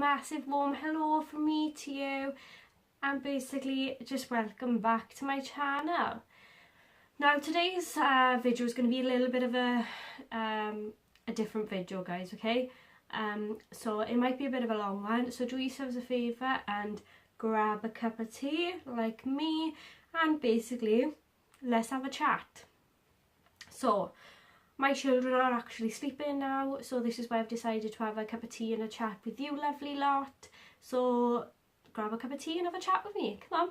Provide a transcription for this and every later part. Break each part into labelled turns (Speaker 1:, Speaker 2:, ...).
Speaker 1: massive warm hello from me to you, and basically just welcome back to my channel. Now today's video is going to be a little bit of a different video, guys, okay? So it might be a bit of a long one, so do yourselves a favour and grab a cup of tea like me, and basically let's have a chat. So my children are actually sleeping now, so this is why I've decided to have a cup of tea and a chat with you lovely lot. So grab a cup of tea and have a chat with me, come on.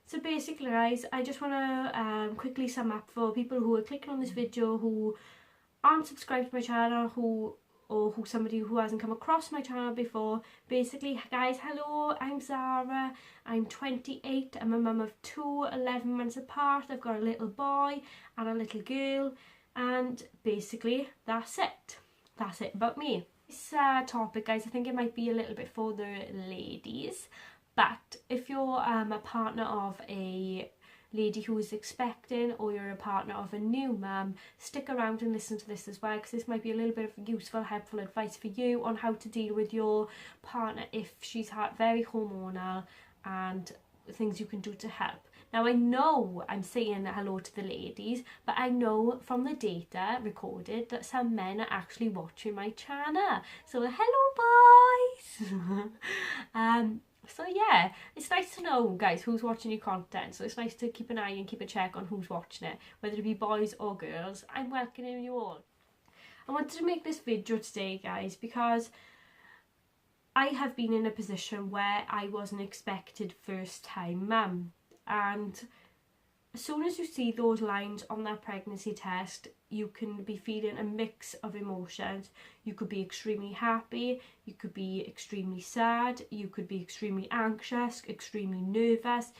Speaker 1: So basically guys, I just want to quickly sum up for people who are clicking on this video who aren't subscribed to my channel, or somebody who hasn't come across my channel before. Basically guys, hello, I'm Zara, I'm 28, I'm a mum of two, 11 months apart. I've got a little boy and a little girl, and basically that's it about me. This topic, guys, I think it might be a little bit for the ladies, but if you're a partner of a lady who is expecting, or you're a partner of a new mum, stick around and listen to this as well, because this might be a little bit of useful, helpful advice for you on how to deal with your partner if she's very hormonal, and things you can do to help. Now I know I'm saying hello to the ladies, but I know from the data recorded that some men are actually watching my channel. So hello boys! So yeah, it's nice to know, guys, who's watching your content. So it's nice to keep an eye and keep a check on who's watching it, whether it be boys or girls. I'm welcoming you all. I wanted to make this video today, guys, because I have been in a position where I was an expected first time mum, and as soon as you see those lines on that pregnancy test, you can be feeling a mix of emotions. You could be extremely happy, you could be extremely sad, you could be extremely anxious, extremely nervous.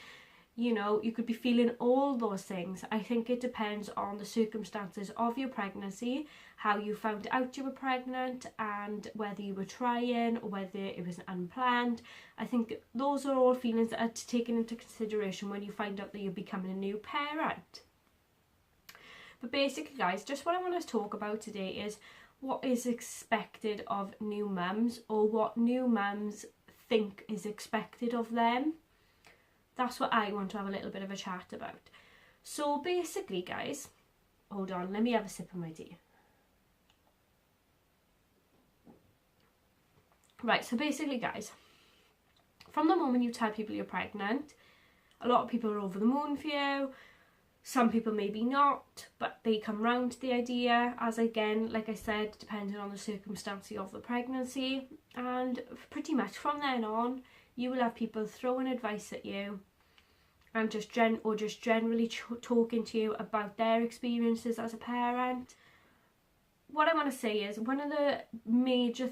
Speaker 1: You know, you could be feeling all those things. I think it depends on the circumstances of your pregnancy, how you found out you were pregnant, and whether you were trying or whether it was unplanned. I think those are all feelings that are taken into consideration when you find out that you're becoming a new parent. But basically, guys, just what I want to talk about today is what is expected of new mums, or what new mums think is expected of them. That's what I want to have a little bit of a chat about. So basically, guys, hold on, let me have a sip of my tea. Right, so basically, guys, from the moment you tell people you're pregnant, a lot of people are over the moon for you. Some people maybe not, but they come round to the idea, as again, like I said, depending on the circumstances of the pregnancy. And pretty much from then on, you will have people throwing advice at you, and just generally talking to you about their experiences as a parent. What I want to say is, one of the major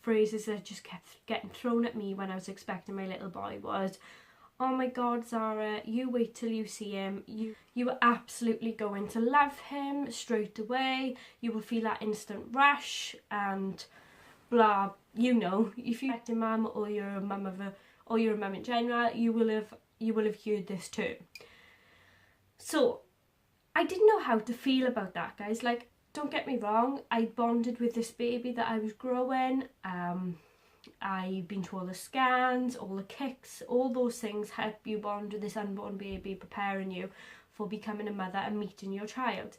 Speaker 1: phrases that just kept getting thrown at me when I was expecting my little boy was, "Oh my God, Zara, you wait till you see him. You are absolutely going to love him straight away. You will feel that instant rush and blah." You know, if you're a mum, or you're a mum in general, you will have heard this too. So I didn't know how to feel about that, guys. Like, don't get me wrong, I bonded with this baby that I was growing. I've been to all the scans, all the kicks, all those things help you bond with this unborn baby, preparing you for becoming a mother and meeting your child.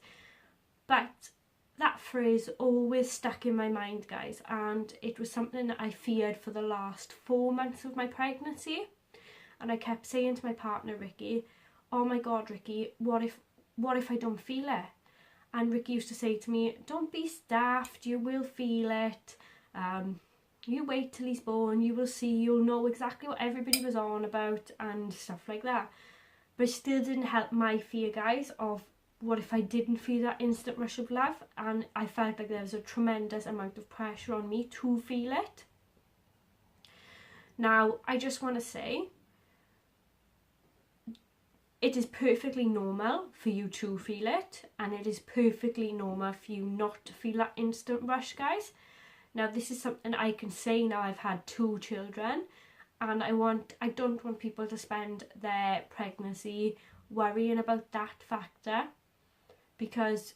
Speaker 1: But that phrase always stuck in my mind, guys, and it was something that I feared for the last 4 months of my pregnancy. And I kept saying to my partner Ricky, "Oh my God, Ricky, what if I don't feel it?" And Ricky used to say to me, "Don't be daft, you will feel it. You wait till he's born, you will see, you'll know exactly what everybody was on about," and stuff like that. But it still didn't help my fear, guys, of what if I didn't feel that instant rush of love, and I felt like there was a tremendous amount of pressure on me to feel it. Now, I just want to say, it is perfectly normal for you to feel it, and it is perfectly normal for you not to feel that instant rush, guys. Now, this is something I can say now I've had 2 children, and I don't want people to spend their pregnancy worrying about that factor, because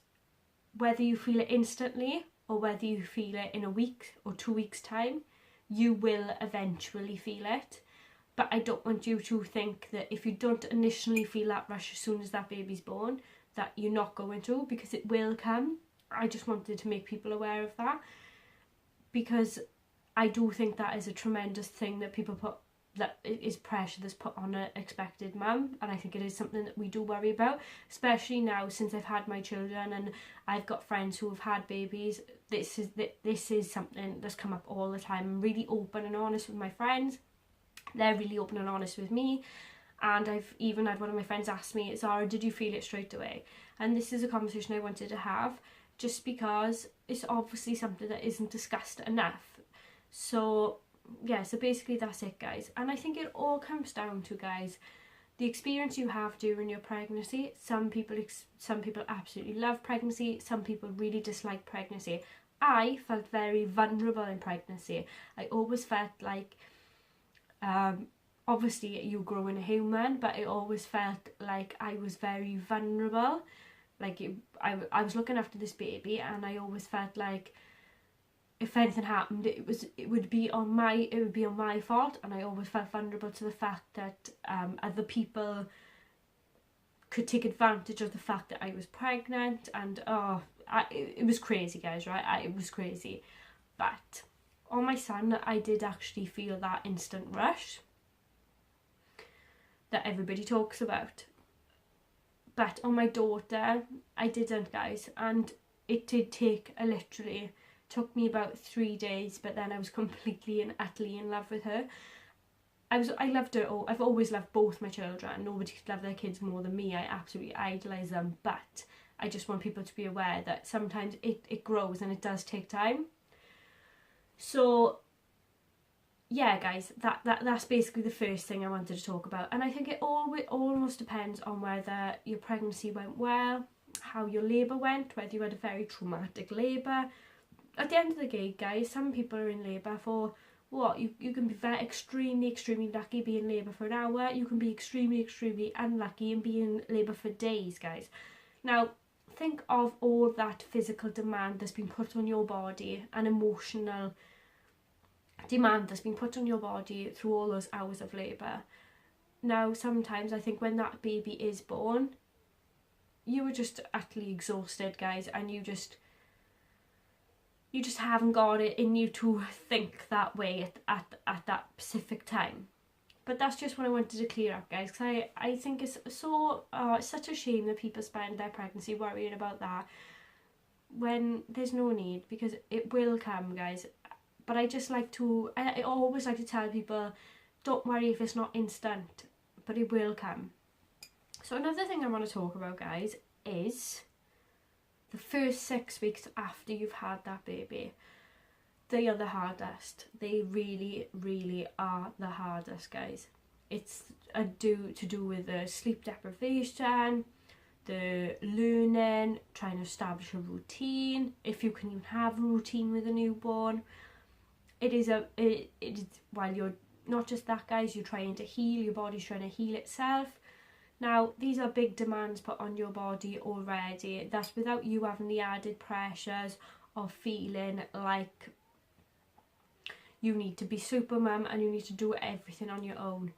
Speaker 1: whether you feel it instantly or whether you feel it in a week or 2 weeks time, you will eventually feel it. But I don't want you to think that if you don't initially feel that rush as soon as that baby's born, that you're not going to, because it will come. I just wanted to make people aware of that, because I do think that is a tremendous thing that people put, that is pressure that's put on an expected mum, and I think it is something that we do worry about, especially now since I've had my children and I've got friends who have had babies. This is something that's come up all the time. I'm really open and honest with my friends. They're really open and honest with me, and I've even had one of my friends ask me, Zara, did you feel it straight away? And this is a conversation I wanted to have, just because it's obviously something that isn't discussed enough. So yeah, so basically that's it, guys. And I think it all comes down to, guys, the experience you have during your pregnancy. Some people absolutely love pregnancy, some people really dislike pregnancy. I felt very vulnerable in pregnancy. I always felt like, obviously you grow in a human, but I always felt like I was very vulnerable. Like I was looking after this baby, and I always felt like if anything happened, it would be on my fault, and I always felt vulnerable to the fact that other people could take advantage of the fact that I was pregnant, and it was crazy, guys, right? It was crazy. But on my son, I did actually feel that instant rush that everybody talks about. But on my daughter, I didn't, guys, and it did take literally took me about 3 days, but then I was completely and utterly in love with her. I loved her. I've always loved both my children. Nobody could love their kids more than me. I absolutely idolise them, but I just want people to be aware that sometimes it grows and it does take time. So yeah, guys, that's basically the first thing I wanted to talk about. And I think it almost depends on whether your pregnancy went well, how your labour went, whether you had a very traumatic labour. At the end of the day, guys, some people are in labour for what? You can be very extremely lucky, be in labour for an hour. You can be extremely unlucky and be in labour for days, guys. Now, think of all that physical demand that's been put on your body and emotional demand that's been put on your body through all those hours of labour. Now, sometimes I think when that baby is born, you were just utterly exhausted, guys, and you just haven't got it in you to think that way at that specific time. But that's just what I wanted to clear up, guys, because I think it's it's such a shame that people spend their pregnancy worrying about that when there's no need, because it will come, guys. But I always like to tell people, don't worry if it's not instant, but it will come. So another thing I want to talk about, guys, is the first 6 weeks after you've had that baby. They are the hardest. They really, really are the hardest, guys. It's to do with the sleep deprivation, the learning, trying to establish a routine, if you can even have a routine with a newborn. It is while you're not just that, guys, you're trying to heal, your body's trying to heal itself. Now, these are big demands put on your body already. That's without you having the added pressures of feeling like you need to be super mum and you need to do everything on your own.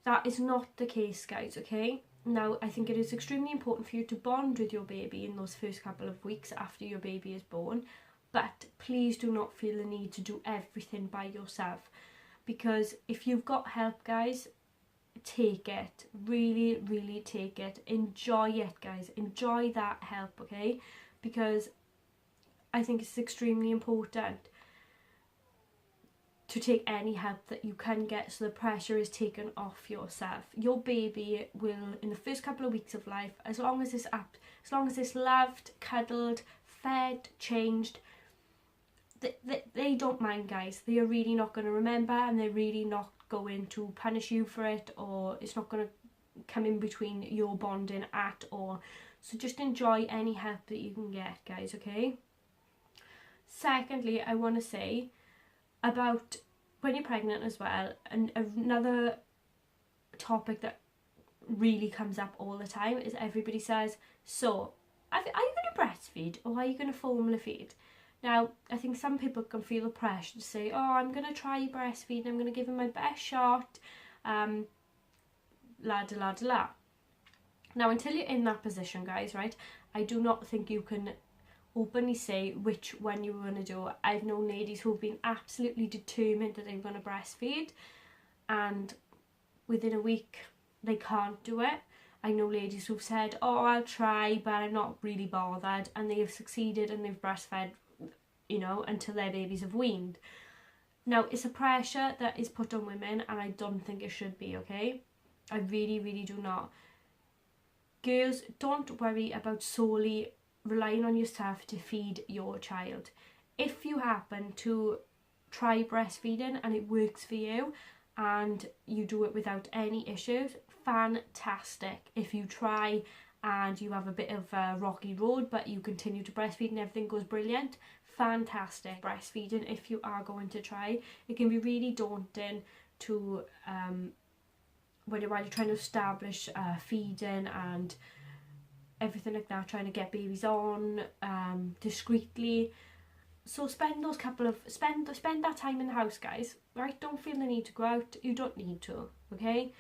Speaker 1: That is not the case, guys, okay? Now, I think it is extremely important for you to bond with your baby in those first couple of weeks after your baby is born. But please do not feel the need to do everything by yourself. Because if you've got help, guys, take it. Really, really take it. Enjoy it, guys. Enjoy that help, okay? Because I think it's extremely important to take any help that you can get, so the pressure is taken off yourself. Your baby will, in the first couple of weeks of life, as long as it's loved, cuddled, fed, changed, they don't mind, guys. They are really not going to remember, and they're really not going to punish you for it, or it's not going to come in between your bonding at all. So just enjoy any help that you can get, guys, okay? Secondly, I want to say about when you're pregnant as well, and another topic that really comes up all the time is everybody says, so are you going to breastfeed or are you going to formula feed? Now, I think some people can feel the pressure to say, oh, I'm going to try breastfeeding, I'm going to give him my best shot, la da la da la. Now, until you're in that position, guys, right, I do not think you can openly say which one you're going to do. I've known ladies who've been absolutely determined that they're going to breastfeed, and within a week they can't do it. I know ladies who've said, oh, I'll try, but I'm not really bothered, and they have succeeded and they've breastfed, you know, until their babies have weaned. Now, it's a pressure that is put on women, and I don't think it should be, okay? I really, really do not. Girls, don't worry about solely relying on yourself to feed your child. If you happen to try breastfeeding and it works for you and you do it without any issues, fantastic. If you try and you have a bit of a rocky road but you continue to breastfeed and everything goes brilliant, fantastic. Breastfeeding, if you are going to try, it can be really daunting to while you're trying to establish feeding and everything like that, trying to get babies on discreetly. So spend that time in the house, guys, right? Don't feel the need to go out. You don't need to, okay?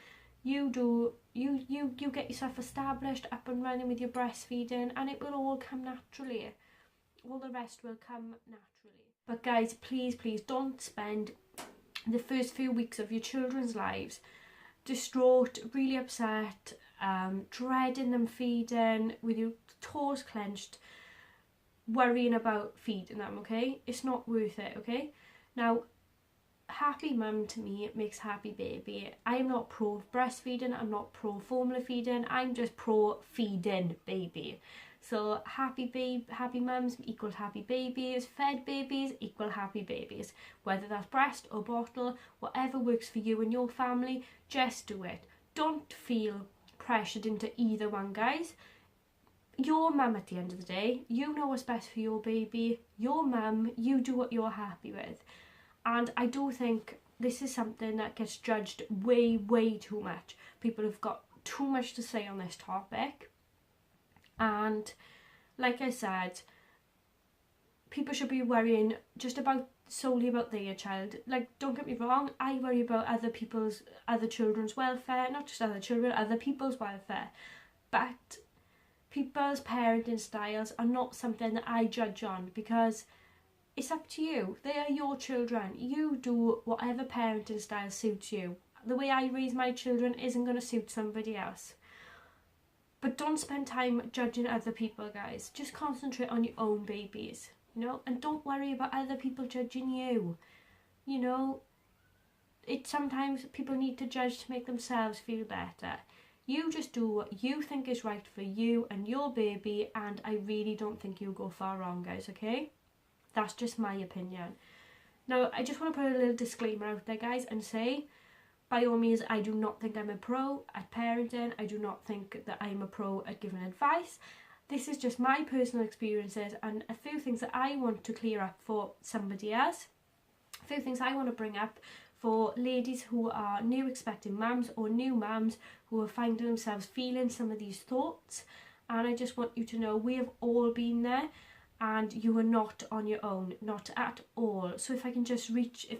Speaker 1: You get yourself established, up and running with your breastfeeding, and it will all come naturally. All the rest will come naturally. But guys, please don't spend the first few weeks of your children's lives distraught, really upset, dreading them feeding, with your toes clenched, worrying about feeding them, okay? It's not worth it, okay? Now, happy mum to me makes happy baby. I am not pro breastfeeding, I'm not pro formula feeding, I'm just pro feeding baby. So happy mums equals happy babies, fed babies equal happy babies. Whether that's breast or bottle, whatever works for you and your family, just do it. Don't feel pressured into either one, guys. Your mum at the end of the day, you know what's best for your baby. Your mum, you do what you're happy with. And I do think this is something that gets judged way too much. People have got too much to say on this topic. And like I said, people should be worrying just solely about their child. Like, don't get me wrong, I worry about other children's welfare, not just other children, other people's welfare. But people's parenting styles are not something that I judge on, because it's up to you. They are your children. You do whatever parenting style suits you. The way I raise my children isn't going to suit somebody else. But don't spend time judging other people, guys. Just concentrate on your own babies, you know? And don't worry about other people judging you. You know, sometimes people need to judge to make themselves feel better. You just do what you think is right for you and your baby, and I really don't think you'll go far wrong, guys, okay? That's just my opinion. Now, I just want to put a little disclaimer out there, guys, and say, by all means, I do not think I'm a pro at parenting. I do not think that I'm a pro at giving advice. This is just my personal experiences and a few things that I want to clear up for somebody else. A few things I want to bring up for ladies who are new expecting mums or new mums who are finding themselves feeling some of these thoughts. And I just want you to know we have all been there, and you are not on your own, not at all. So if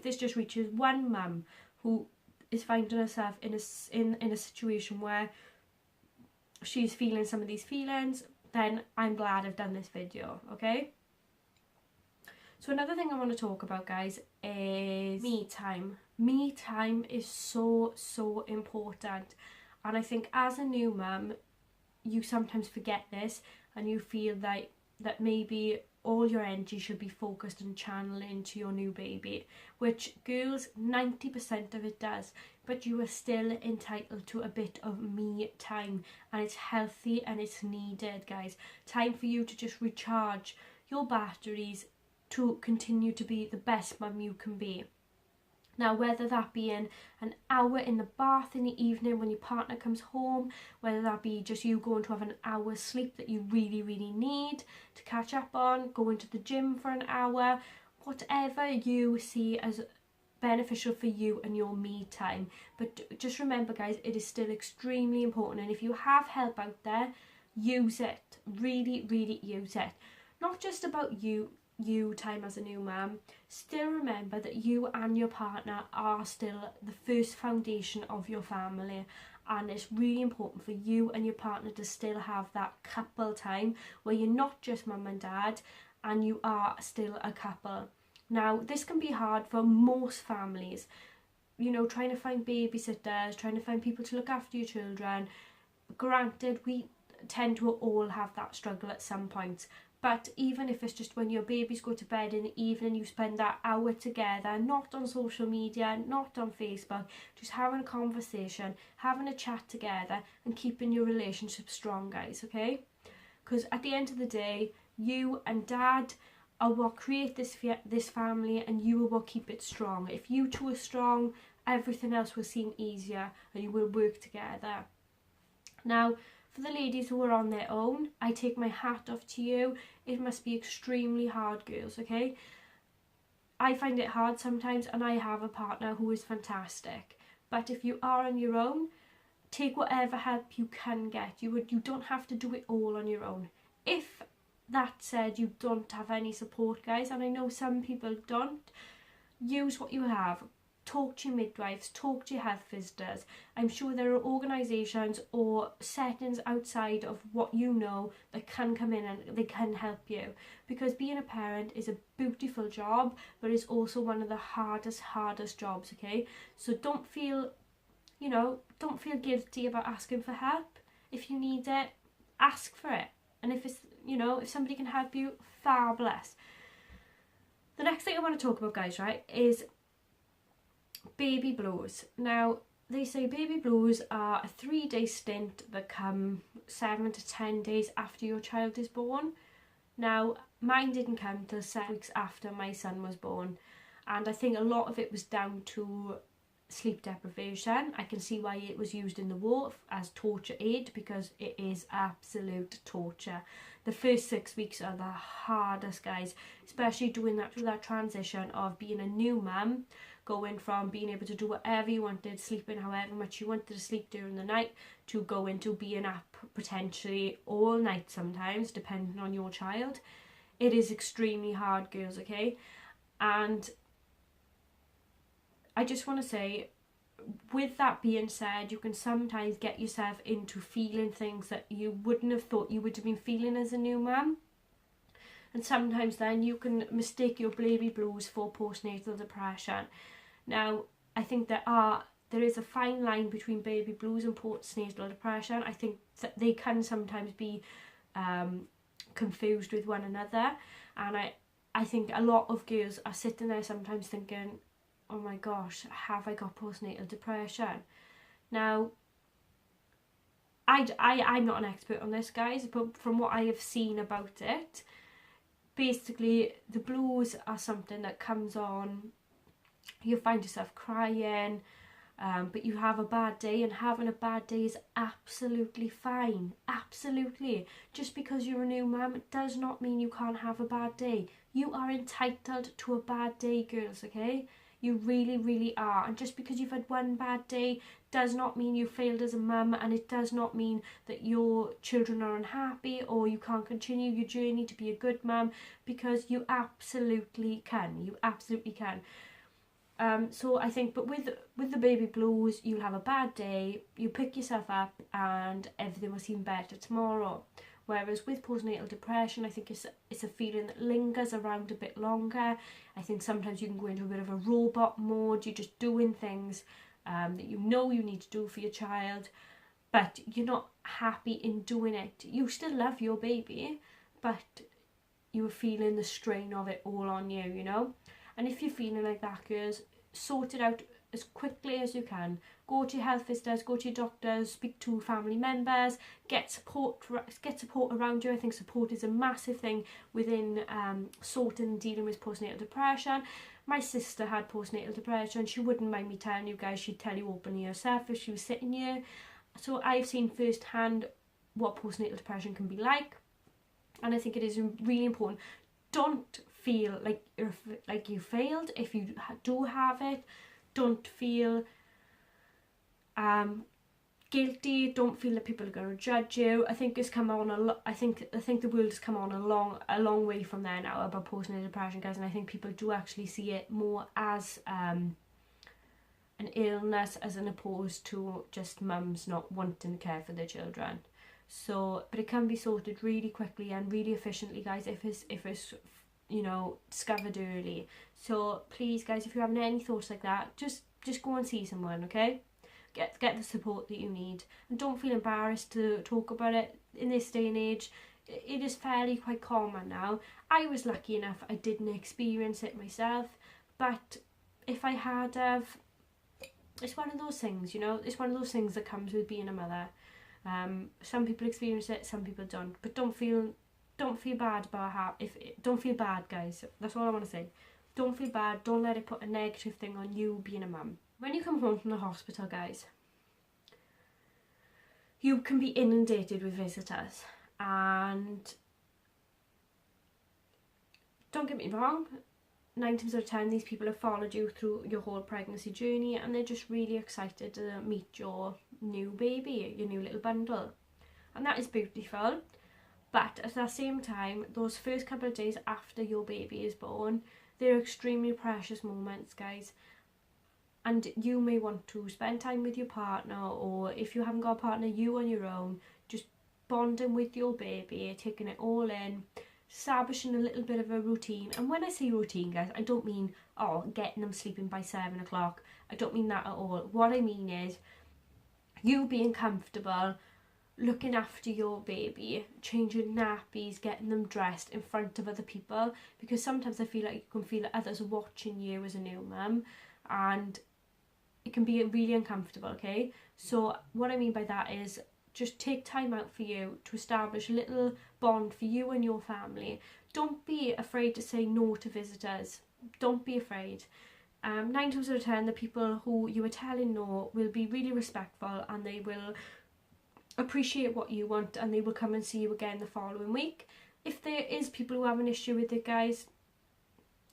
Speaker 1: this just reaches one mum who is finding herself in a situation where she's feeling some of these feelings, then I'm glad I've done this video, okay? So another thing I want to talk about, guys, is me time. Me time is so important, and I think as a new mum, you sometimes forget this, and you feel that maybe all your energy should be focused and channeled into your new baby, which, girls, 90% of it does, but you are still entitled to a bit of me time, and it's healthy and it's needed, guys. Time for you to just recharge your batteries to continue to be the best mum you can be. Now, whether that be in an hour in the bath in the evening when your partner comes home, whether that be just you going to have an hour's sleep that you really need to catch up on, going to the gym for an hour, whatever you see as beneficial for you and your me time. But just remember, guys, it is still extremely important, and if you have help out there, use it. Really use it. Not just about you you time as a new mum, still remember that you and your partner are still the first foundation of your family, and it's really important for you and your partner to still have that couple time where you're not just mum and dad and you are still a couple. Now, this can be hard for most families, you know, trying to find babysitters, trying to find people to look after your children. Granted, we tend to all have that struggle at some point, but even if it's just when your babies go to bed in the evening, you spend that hour together, not on social media, not on Facebook, just having a conversation, having a chat together and keeping your relationship strong, guys, okay? Because at the end of the day, you and dad are what create this family, and you are what keep it strong. If you two are strong, everything else will seem easier and you will work together. Now, for the ladies who are on their own, I take my hat off to you. It must be extremely hard, girls, okay? I find it hard sometimes, and I have a partner who is fantastic. But if you are on your own, take whatever help you can get. You don't have to do it all on your own. If that said, you don't have any support, guys, and I know some people don't, use what you have. Talk to your midwives, talk to your health visitors. I'm sure there are organisations or settings outside of what you know that can come in and they can help you, because being a parent is a beautiful job, but it's also one of the hardest jobs, okay? So don't feel guilty about asking for help. If you need it, ask for it. And if it's, if somebody can help you, fabulous. The next thing I want to talk about, guys, right, is baby blues. Now, they say baby blues are a 3-day stint that come 7 to 10 days after your child is born. Now, mine didn't come till 7 weeks after my son was born, and I think a lot of it was down to sleep deprivation. I can see why it was used in the war as torture aid, because it is absolute torture. The first 6 weeks are the hardest, guys, especially doing that transition of being a new mum, going from being able to do whatever you wanted, sleeping however much you wanted to sleep during the night, to going to being up potentially all night sometimes, depending on your child. It is extremely hard, girls, okay? And I just want to say, with that being said, you can sometimes get yourself into feeling things that you wouldn't have thought you would have been feeling as a new mum. And sometimes then you can mistake your baby blues for postnatal depression. Now, I think there is a fine line between baby blues and postnatal depression. I think that they can sometimes be confused with one another. And I think a lot of girls are sitting there sometimes thinking, oh my gosh, have I got postnatal depression? Now, I'm not an expert on this, guys, but from what I have seen about it, basically the blues are something that comes on, you find yourself crying, but you have a bad day, and having a bad day is absolutely fine. Absolutely. Just because you're a new mum does not mean you can't have a bad day. You are entitled to a bad day, girls, okay? You really, really are. And just because you've had one bad day does not mean you failed as a mum, and it does not mean that your children are unhappy or you can't continue your journey to be a good mum, because you absolutely can. You absolutely can. So I think, but with the baby blues, you'll have a bad day, you pick yourself up and everything will seem better tomorrow. Whereas with postnatal depression, I think it's a feeling that lingers around a bit longer. I think sometimes you can go into a bit of a robot mode. You're just doing things that you know you need to do for your child, but you're not happy in doing it. You still love your baby, but you're feeling the strain of it all on you, you know? And if you're feeling like that, girls, sort it out as quickly as you can. Go to your health visitors, go to your doctors, speak to family members, get support around you. I think support is a massive thing within sorting and dealing with postnatal depression. My sister had postnatal depression. She wouldn't mind me telling you guys. She'd tell you openly herself if she was sitting here. So I've seen firsthand what postnatal depression can be like, and I think it is really important. Don't feel like you failed if you do have it. Don't feel guilty. Don't feel that people are going to judge you. I think it's come on a lot. I think the world has come on a long way from there now about postnatal depression, guys, and I think people do actually see it more as an illness as opposed to just mums not wanting to care for their children. So, but it can be sorted really quickly and really efficiently, guys, if it's you know, discovered early. So please, guys, if you're having any thoughts like that, just go and see someone, okay? Get the support that you need, and don't feel embarrassed to talk about it. In this day and age, it is fairly quite common now. I was lucky enough I didn't experience it myself, but if I had have, it's one of those things, you know, it's one of those things that comes with being a mother. Some people experience it, some people don't, but don't feel bad about don't feel bad, guys. That's all I want to say. Don't feel bad. Don't let it put a negative thing on you being a mum. When you come home from the hospital, guys, you can be inundated with visitors, and don't get me wrong, 9 times out of 10 these people have followed you through your whole pregnancy journey, and they're just really excited to meet your new baby, your new little bundle, and that is beautiful. But at the same time, those first couple of days after your baby is born, they're extremely precious moments, guys. And you may want to spend time with your partner, or if you haven't got a partner, you on your own, just bonding with your baby, taking it all in, establishing a little bit of a routine. And when I say routine, guys, I don't mean, oh, getting them sleeping by 7 o'clock. I don't mean that at all. What I mean is you being comfortable, looking after your baby, changing nappies, getting them dressed in front of other people, because sometimes I feel like you can feel that others are watching you as a new mum, and it can be really uncomfortable, okay? So what I mean by that is just take time out for you to establish a little bond for you and your family. Don't be afraid to say no to visitors. Don't be afraid. 9 times out of 10, the people who you are telling no will be really respectful, and they will appreciate what you want, and they will come and see you again the following week. If there is people who have an issue with it, guys,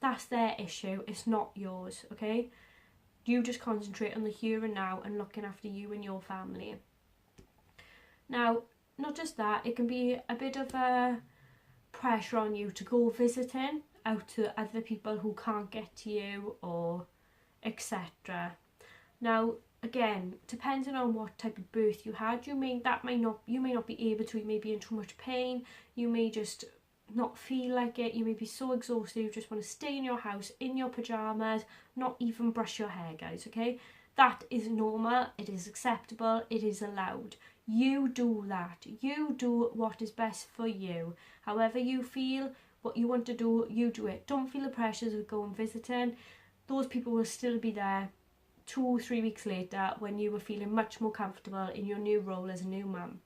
Speaker 1: that's their issue. It's not yours, okay? You just concentrate on the here and now and looking after you and your family. Now, not just that, it can be a bit of a pressure on you to go visiting out to other people who can't get to you, or etc. Now, again, depending on what type of birth you had, you may not be able to. You may be in too much pain. You may just not feel like it. You may be so exhausted you just want to stay in your house in your pajamas, not even brush your hair, guys, okay? That is normal. It is acceptable. It is allowed. You do that. You do what is best for you. However you feel, what you want to do, you do it. Don't feel the pressures of going visiting. Those people will still be there 2 or 3 weeks later when you were feeling much more comfortable in your new role as a new mum.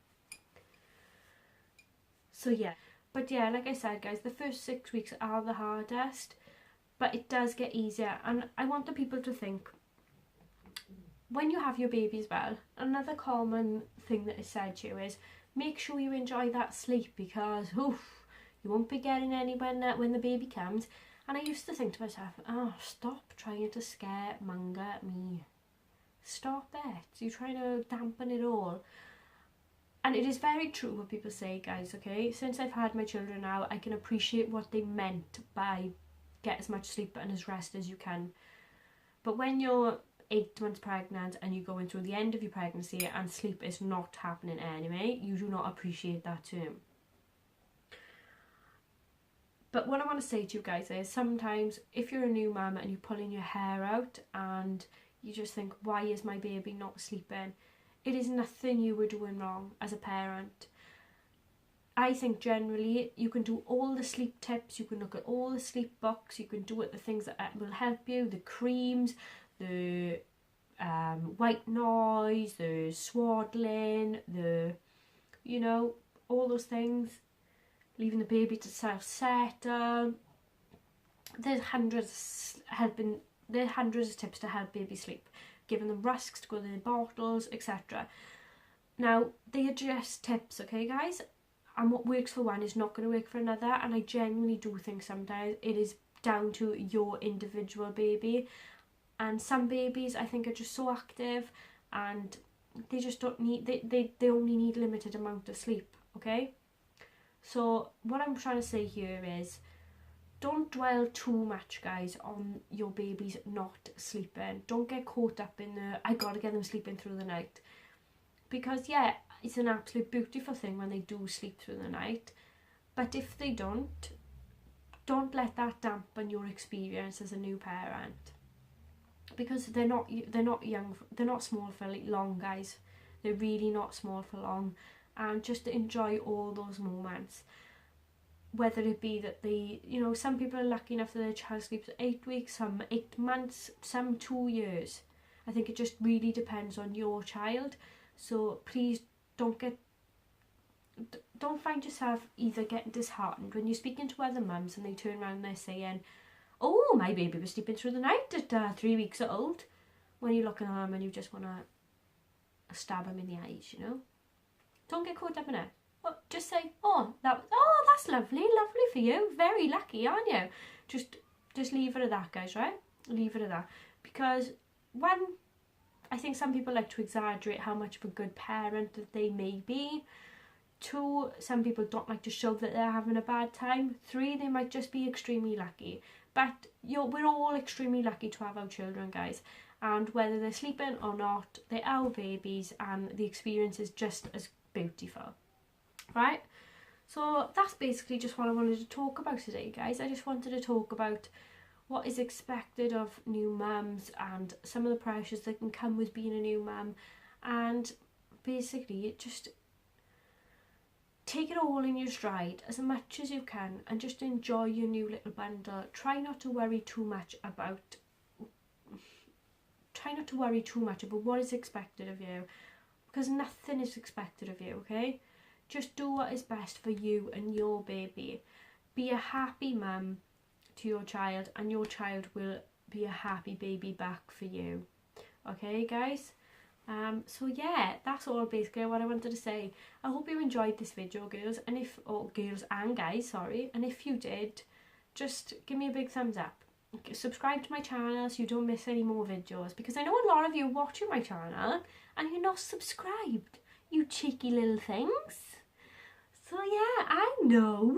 Speaker 1: So yeah. But yeah, like I said, guys, the first 6 weeks are the hardest, but it does get easier. And I want the people to think, when you have your baby as well, another common thing that is said to you is, make sure you enjoy that sleep, because oof, you won't be getting any when the baby comes. And I used to think to myself, oh, stop trying to scaremonger me. Stop it. You're trying to dampen it all. And it is very true what people say, guys, okay? Since I've had my children now, I can appreciate what they meant by get as much sleep and as rest as you can. But when you're 8 months pregnant and you're going through the end of your pregnancy and sleep is not happening anyway, you do not appreciate that term. But what I want to say to you guys is, sometimes if you're a new mum and you're pulling your hair out and you just think, why is my baby not sleeping? It is nothing you were doing wrong as a parent. I think generally you can do all the sleep tips, you can look at all the sleep books, you can do it, the things that will help you, the creams, the white noise, the swaddling, you know, all those things, leaving the baby to self-settle. There's hundreds of tips to help baby sleep, giving them rusks to go in their bottles, etc. Now, they are just tips, okay, guys? And what works for one is not going to work for another. And I genuinely do think sometimes it is down to your individual baby. And some babies, I think, are just so active and they just don't need, they only need limited amount of sleep, okay? So what I'm trying to say here is, don't dwell too much, guys, on your babies not sleeping. Don't get caught up in the, I gotta get them sleeping through the night. Because yeah, it's an absolute beautiful thing when they do sleep through the night. But if they don't let that dampen your experience as a new parent. Because they're not young, they're not small for long, guys. They're really not small for long. And just enjoy all those moments. Whether it be that they, you know, some people are lucky enough that their child sleeps 8 weeks, some 8 months, some 2 years. I think it just really depends on your child. So please don't find yourself either getting disheartened when you're speaking to other mums and they turn around and they're saying, oh, my baby was sleeping through the night at 3 weeks old. When you're looking at them and you just want to stab them in the eyes, you know. Don't get caught up in it. Well, just say, oh, that's lovely for you. Very lucky, aren't you? Just leave it at that, guys, right? Leave it at that. Because one, I think some people like to exaggerate how much of a good parent that they may be. 2, some people don't like to show that they're having a bad time. 3, they might just be extremely lucky. But we're all extremely lucky to have our children, guys. And whether they're sleeping or not, they're our babies and the experience is just as beautiful. Right? So that's basically just what I wanted to talk about today, guys. I just wanted to talk about what is expected of new mums and some of the pressures that can come with being a new mum, and basically just take it all in your stride as much as you can and just enjoy your new little bundle. Try not to worry too much about what is expected of you, because nothing is expected of you, okay? Just do what is best for you and your baby. Be a happy mum to your child and your child will be a happy baby back for you. Okay, guys? So yeah, that's all basically what I wanted to say. I hope you enjoyed this video, girls, and girls and guys, sorry. And if you did, just give me a big thumbs up. Subscribe to my channel so you don't miss any more videos, because I know a lot of you are watching my channel and you're not subscribed, you cheeky little things. So yeah, I know.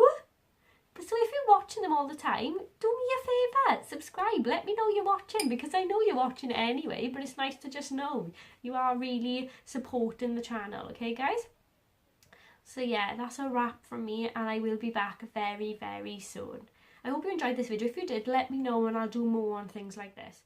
Speaker 1: So if you're watching them all the time, do me a favour, subscribe, let me know you're watching, because I know you're watching it anyway, but it's nice to just know you are really supporting the channel, okay guys? So yeah, that's a wrap from me, and I will be back very, very soon. I hope you enjoyed this video. If you did, let me know and I'll do more on things like this.